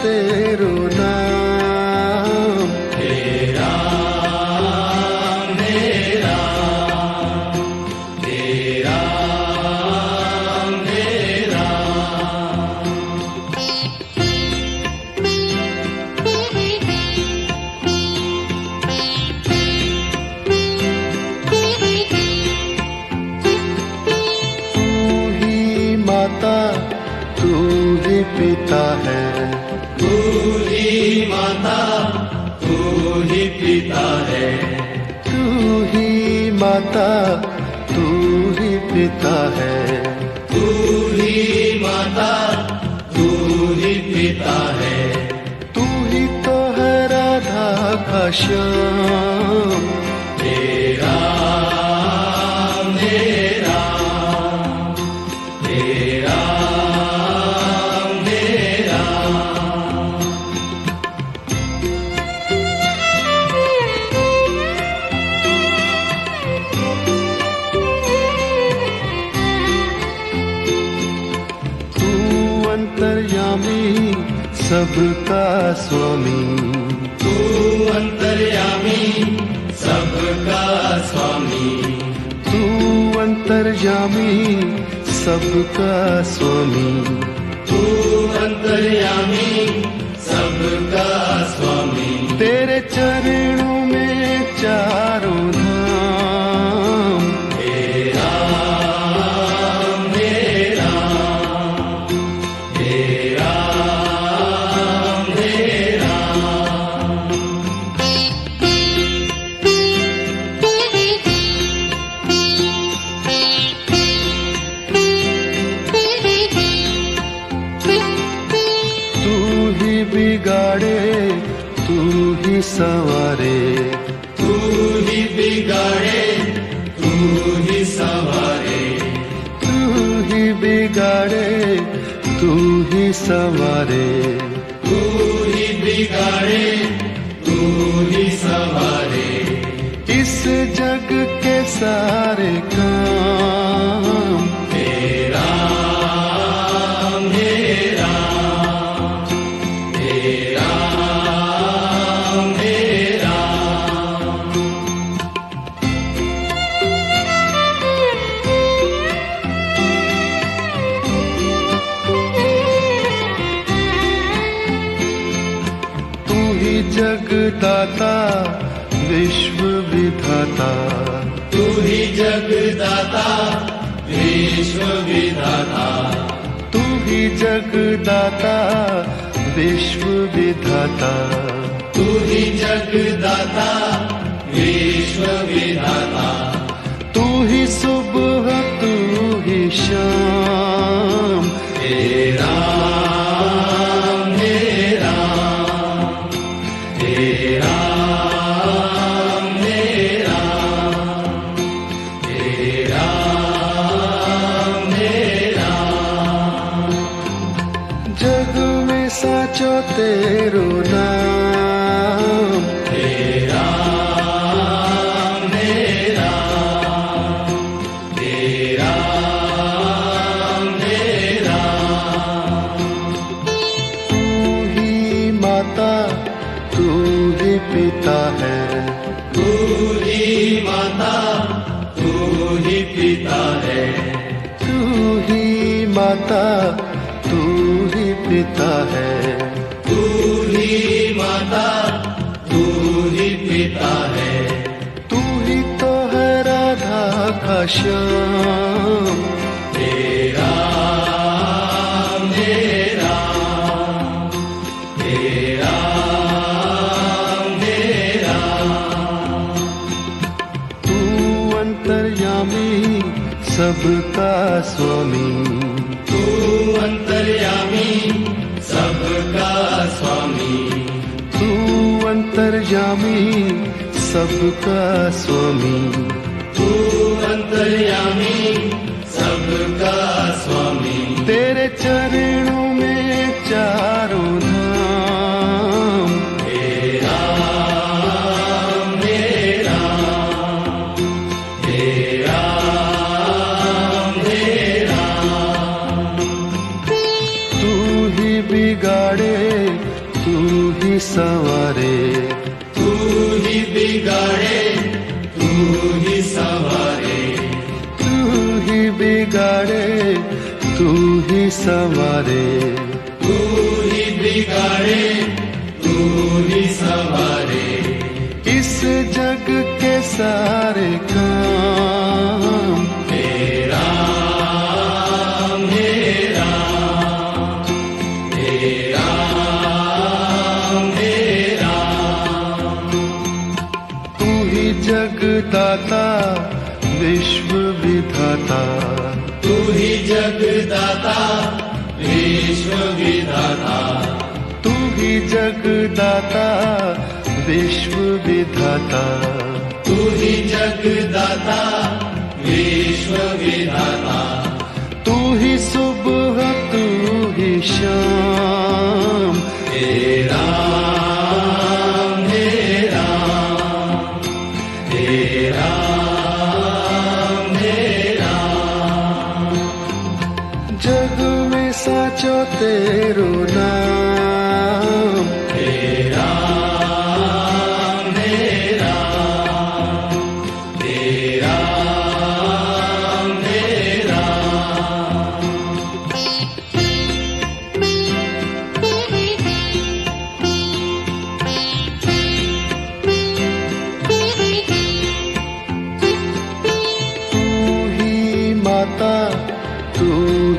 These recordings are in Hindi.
तेरो नाम। हे राम हे राम हे राम हे राम। माता तू ही पिता है, तू ही माता तू ही पिता है, तू ही माता तू ही पिता है, तू ही माता तू ही पिता है। तू ही तो है राधा का श्याम। हे राम हे राम हे राम हे राम। तू अंतर्यामी सबका स्वामी, तू अंतर्यामी सबका स्वामी, तू अंतर्यामी सबका स्वामी। तू अंतर्यामी सबका स्वामी। तेरे चरणों में चारों धाम। हे राम हे राम हे राम हे राम। तू ही बिगाड़े तू ही संवारे, तू ही बिगाड़े तू ही संवारे, तू ही बिगाड़े तू ही संवारे। तू ही बिगाड़े तू ही संवारे। इस जग के सारे काम। हे राम हे राम हे राम हे राम। तू ही जगदाता विश्व विधाता, तू ही जगदाता विश्व विधाता, तू ही जगदाता विश्व विधाता। तू ही जगदाता विश्व विधाता। तू ही सुबह तू ही शाम। हे राम हे राम हे राम हे राम हे राम हे राम। जग में साचो तेरो नाम। हे राम हे राम हे राम हे राम। तू ही माता तू ही पिता है, तू ही माता तू ही पिता है, तू ही माता तू ही पिता है। तू ही माता तू ही पिता है। तू ही तो है राधा का श्याम। हे राम हे राम हे राम हे राम। तू अंतर्यामी सबका स्वामी, तू अंतर्यामी सबका स्वामी, तू अंतर्यामी सबका स्वामी। तू अंतर्यामी सबका स्वामी। तेरे चरणों में चारों धाम। हे राम हे राम हे राम हे राम। तू ही बिगाड़े संवारे, तू ही बिगाड़े तू ही संवारे, तू ही बिगाड़े तू ही संवारे, तू ही बिगाड़े तू ही संवारे, इस जग के सारे काम तेरा मेरा तेरा मेरा, तू ही जगदाता विश्व विधाता, तू ही जगदाता विश्व विधाता, तू ही जगदाता विश्व विधाता, तू ही जगदाता विश्व विधाता, तू ही सुबह तू ही शाम, तेरा मेरा तेरा मेरा, जग में साचो तेरो नाम, तेरा मेरा तेरा मेरा, तू ही माता तू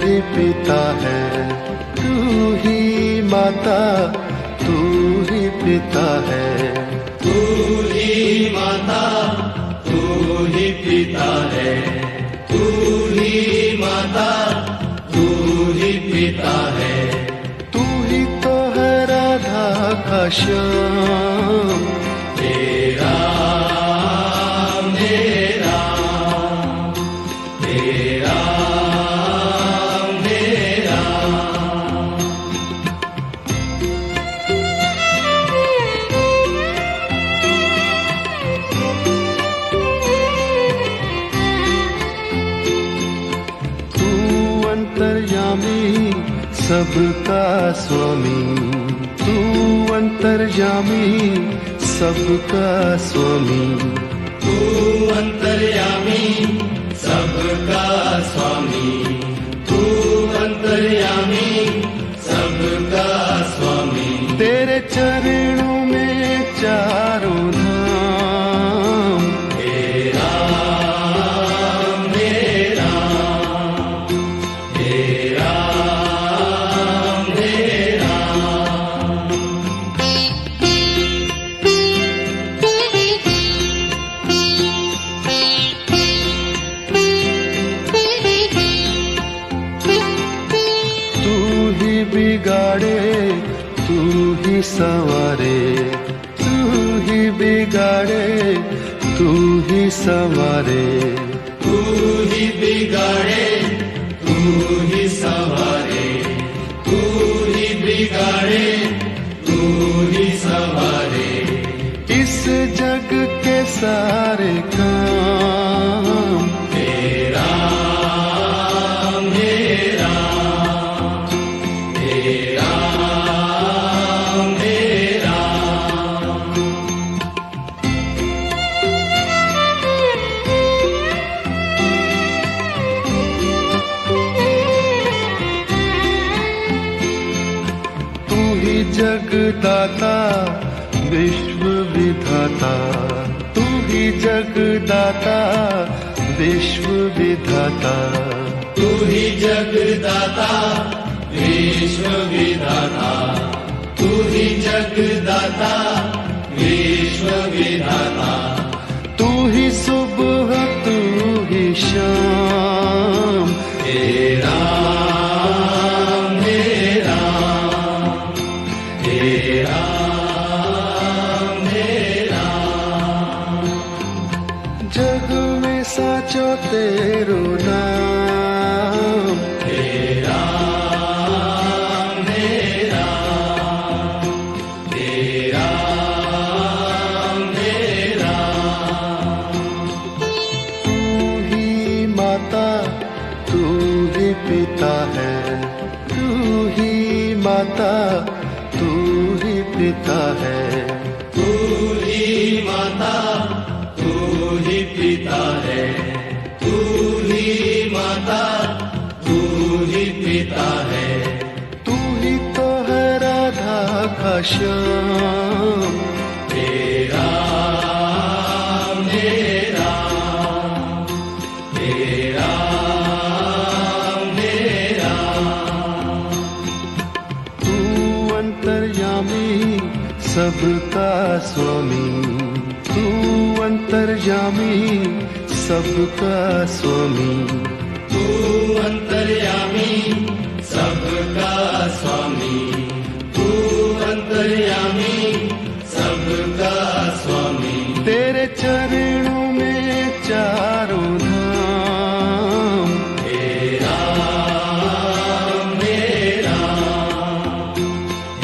ही पिता है, तू ही माता तू ही पिता है, तू ही माता तू ही पिता है, तू ही माता तू ही पिता है, तू ही तो है राधा का श्याम, तेरा मेरा तेरा मेरा, तू अंतर्यामी सबका स्वामी, तू अंतर्यामी सबका स्वामी, तू अंतर्यामी सबका स्वामी, तू अंतर्यामी सबका स्वामी, तेरे चरणों में चारों धाम, तेरा मेरा तेरा मेरा, तू ही बिगाड़े तू ही संवारे, तू ही बिगाड़े तू ही संवारे, तू ही बिगाड़े तू ही संवारे, तू ही बिगाड़े तू ही संवारे, इस जग के सारे काम तेरा मेरा तेरा मेरा, तू ही जगदाता विश्व विधाता, तू ही जगदाता विश्व विधाता, तू ही जगदाता विश्व विधाता, तू ही जगदाता विश्व विधाता, तू ही सुबह तू ही शाम, तेरा मेरा तेरा मेरा, जग में साचो तेरो नाम, तेरा मेरा तेरा मेरा, तू ही माता तू ही पिता है, तू ही माता तू ही पिता पिता है, तू ही माता, तू ही पिता है, तू ही माता, तू ही पिता है, तू ही तो है राधा का श्याम, तेरा मेरा, तेरा मेरा, तू अंतर्यामी सबका स्वामी, तू अंतर्यामी सबका स्वामी, तू अंतर्यामी सबका स्वामी, तू अंतर्यामी सबका स्वामी, तेरे चरणों में चारों धाम, तेरा मेरा,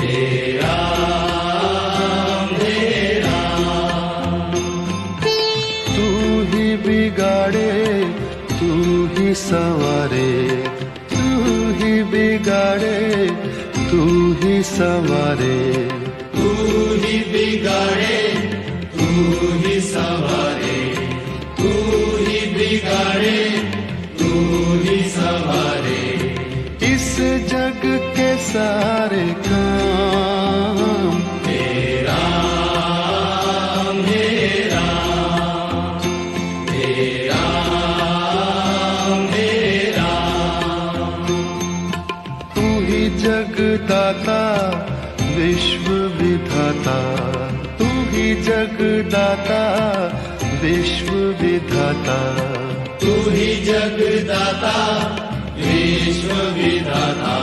तेरा मेरा, तू ही बिगाड़े तू ही संवारे, तू ही बिगाड़े तू ही संवारे, तू ही बिगाड़े, तू ही संवारे, तू ही बिगाड़े, तू ही संवारे, इस जग के सारे काम, तेरा मेरा, तेरा मेरा, तू ही जगदाता विश्व विधाता, तू ही जगदाता विश्व विधाता, तू ही जगदाता विश्व विधाता,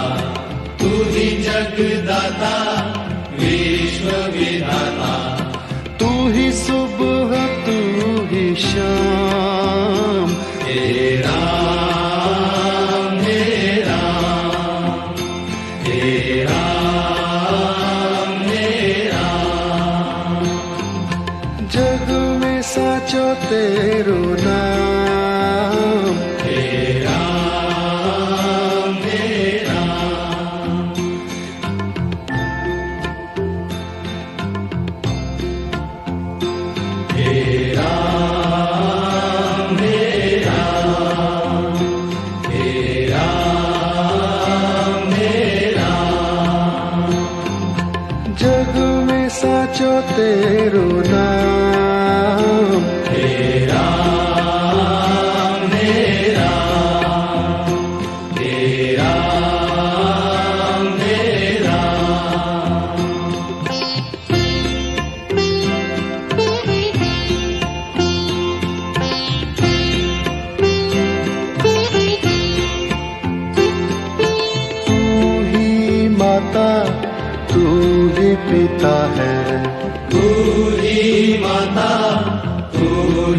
तू ही जगदाता विश्व विधाता, तू ही सुबह तू ही शाम, तेरा मेरा, तेरा मेरा, जग में साचो तेरो नाम, तेरा मेरा, तेरा मेरा, तेरा मेरा, जग में साचो तेरो नाम, तेरा मेरा, तेरा मेरा, तू ही माता तू ही पिता है, तू ही माता, तू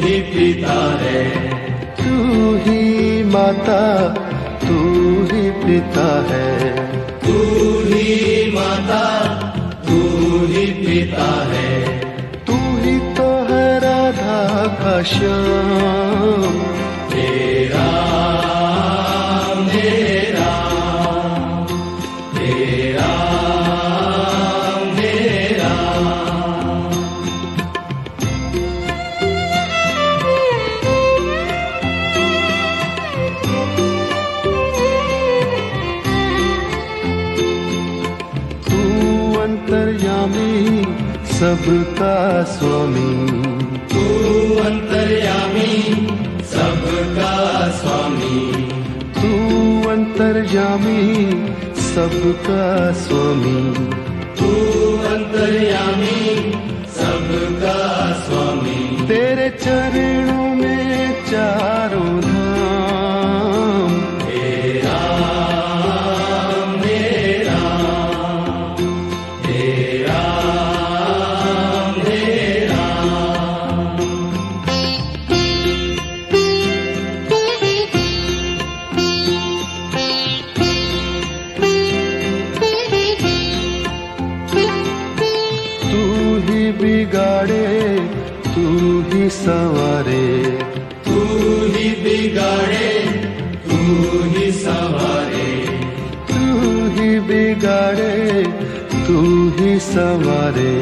ही पिता है, तू ही माता तू ही पिता है, तू ही माता, तू ही पिता है, तू ही तो है राधा का श्याम, तेरा मेरा, तेरा मेरा, तू अंतर्यामी सबका स्वामी, तू अंतर्यामी सबका स्वामी, तू अंतर्यामी सबका स्वामी, तू अंतर्यामी सबका स्वामी, तेरे चरणों में चारों धाम, तेरा मेरा, तेरा मेरा, तू ही बिगाड़े तू ही संवारे, तू ही बिगाड़े, तू ही संवारे, तू ही बिगाड़े तू ही संवारे,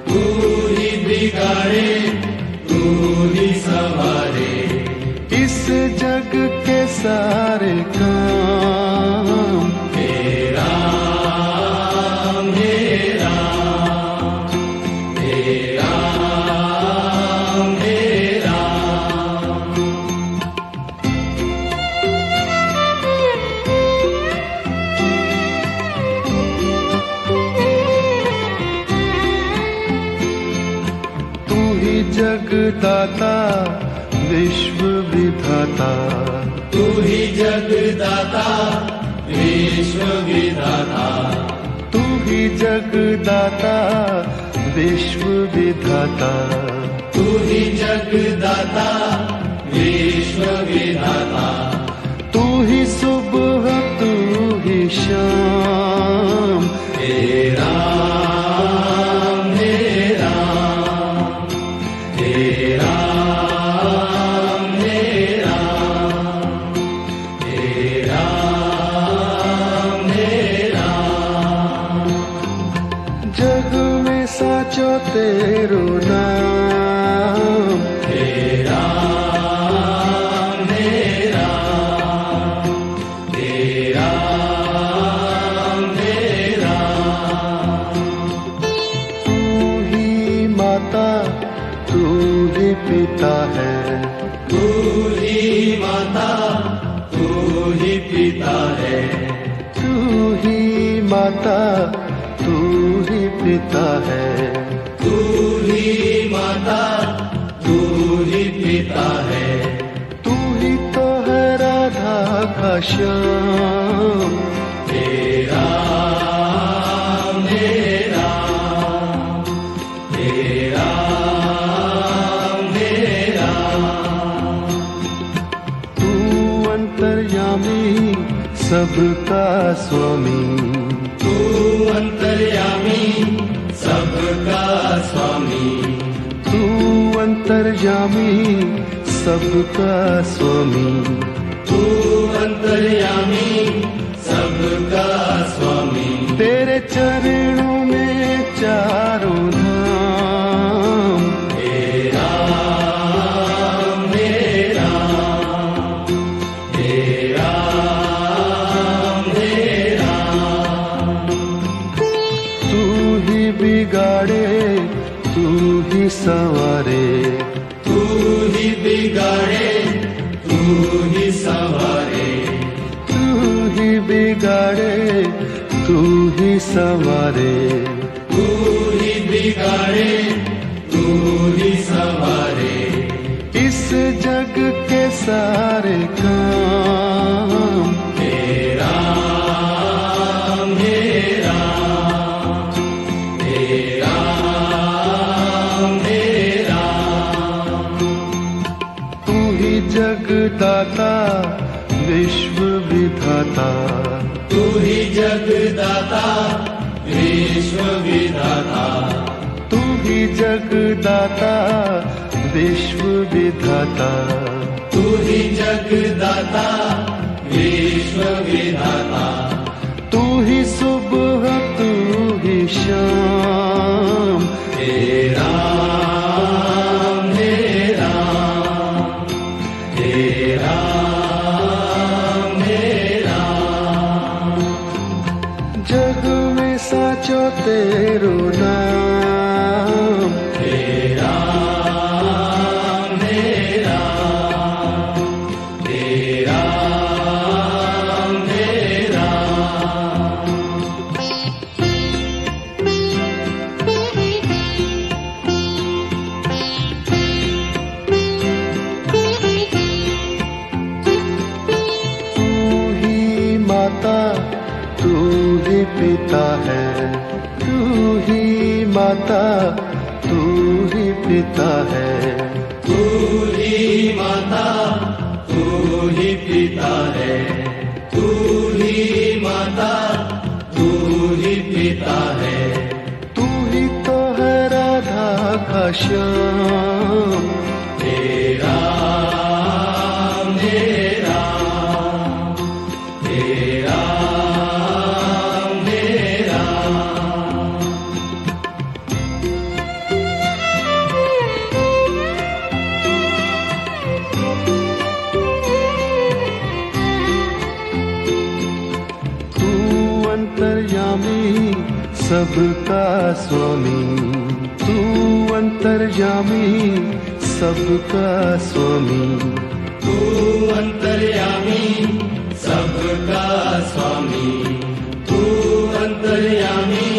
तू ही बिगाड़े, तू ही संवारे, इस जग के सारे काम। तेरा मेरा, तेरा मेरा, तू ही जगदाता विश्व विधाता, तू ही जगदाता विश्व विधाता, तू ही जगदाता विश्व विधाता, तू ही जगदाता विश्व विधाता, तू ही सुबह तू ही शाम। तेरा मेरा, तेरा मेरा, तेरा मेरा, जग में साचो तेरो नाम। तेरा मेरा, तेरा मेरा, तू ही माता तू ही पिता है, तू ही माता, तू ही पिता है, तू ही माता तू ही पिता है, तू ही माता, तू ही पिता है, तू ही तो है राधा का श्याम। तेरा मेरा, तेरा मेरा, तू अंतर्यामी सबका स्वामी, तू अंतर्यामी सबका स्वामी, तू अंतर्यामी सबका स्वामी, तू अंतर्यामी सबका स्वामी, तेरे चरणों में चारों धाम। तेरा मेरा, तेरा मेरा, तू ही बिगाड़े तू ही संवारे, तू ही बिगाड़े, तू ही संवारे, तू ही बिगाड़े तू ही संवारे, तू ही बिगाड़े, तू ही संवारे, इस जग के सारे काम। तेरा मेरा, तेरा मेरा, तू ही जगदाता विश्व विधाता, तू ही जगदाता विश्व विधाता, तू ही जगदाता विश्व विधाता, तू ही जगदाता विश्व विधाता, तू ही सुबह तू ही शाम। तेरा मेरा, तेरा मेरा, जग में साचो तेरो नाम। तेरा मेरा, तेरा मेरा, तू ही माता तू ही पिता है, तू ही माता तू ही पिता है, तू ही माता, तू ही पिता है, तू ही माता, तू ही पिता है, तू ही तो है राधा का श्याम। तेरा मेरा, तेरा मेरा, अंतर्यामी सबका स्वामी, तू अंतर्यामी सबका स्वामी, तू अंतर्यामी सबका स्वामी, तू अंतर्यामी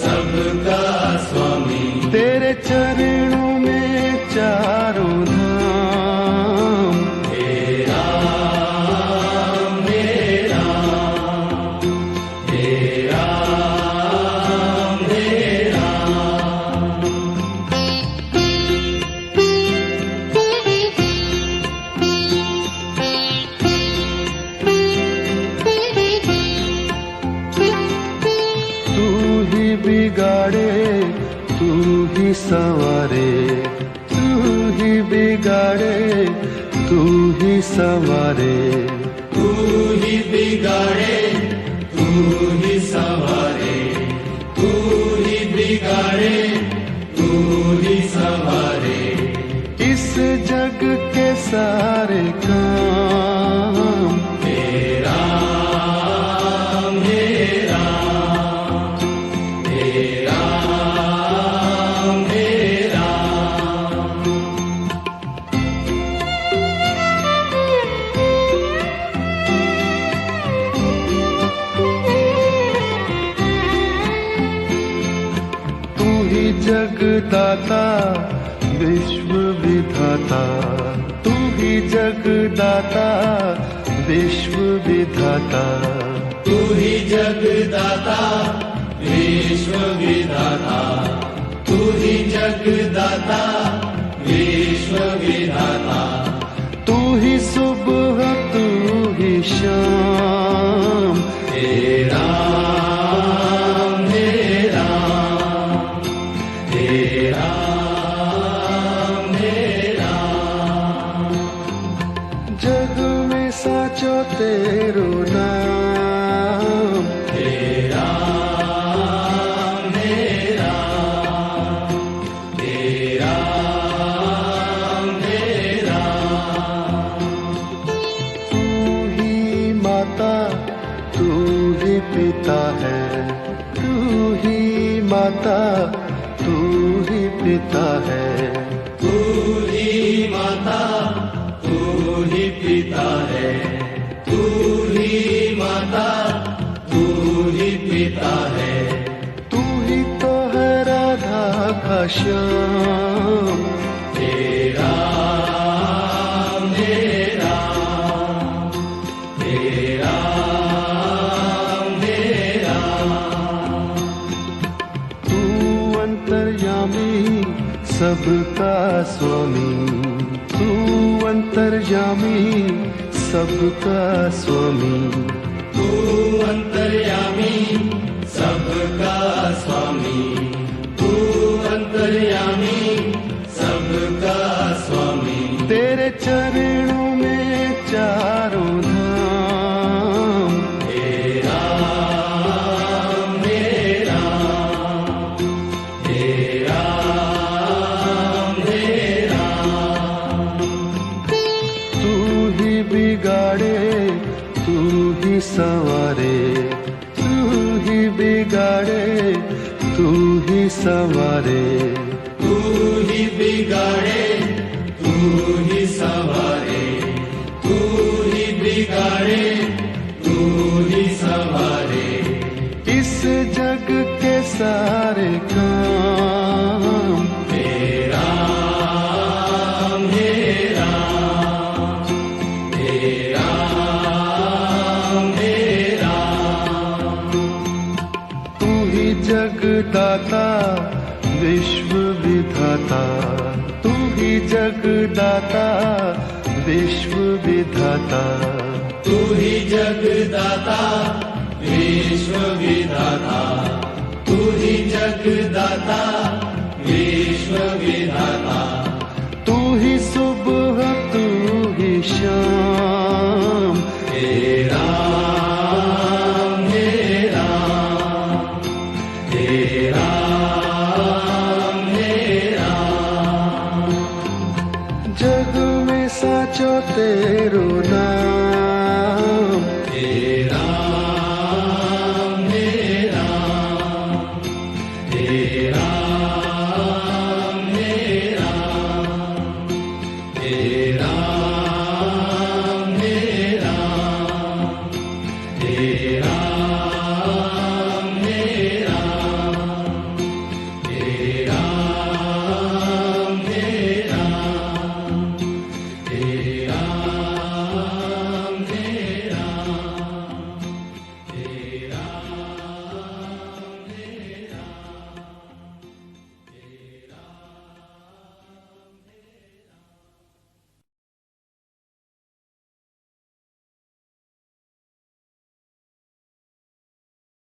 सबका स्वामी। तेरे चरणों में चारों धाम, तेरा मेरा तेरा मेरा। तू ही बिगाड़े तू ही संवारे, तू ही बिगाड़े तू ही संवारे, तू ही बिगाड़े तू ही संवारे, तू ही बिगाड़े तू ही संवारे। इस जग के सारे काम तेरा मेरा तेरा मेरा। तू ही जगदाता विश्व विधाता, तू ही जगदाता विश्व विधाता, तू ही जगदाता विश्व विधाता, तू ही जगदाता विश्व विधाता। तू ही सुबह तू ही शाम, तेरा मेरा तेरा मेरा। जग में साचो तेरो नाम, तेरा मेरा तेरा मेरा। तू ही माता तू ही पिता है, तू ही माता तू ही पिता है, तू ही माता तू ही पिता है, तू ही माता तू ही पिता है। तू ही तो है राधा का श्याम, तेरा मेरा तेरा मेरा। तू अंतर्यामी सबका स्वामी, तू अंतर्यामी सबका स्वामी, तू अंतर्यामी सबका स्वामी, तू अंतर्यामी सबका स्वामी। तेरे चरणों में चारों धाम, तेरा मेरा तेरा मेरा। तू ही बिगाड़े तू ही संवारे, तू ही बिगाड़े तू ही संवारे, तू ही बिगाड़े तू ही संवारे, तू ही बिगाड़े तू ही संवारे। इस जग के सारे काम तेरा मेरा तेरा मेरा। तू ही जगदाता विश्व विधाता, तू ही जगदाता विश्व विधाता, तू ही जगदाता विश्व विधाता, तू ही जगदाता विश्व विधाता। तू ही सुबह तू ही शाम, तेरा मेरा तेरा मेरा। जग में साचो तेरो नाम, तेरा मेरा राम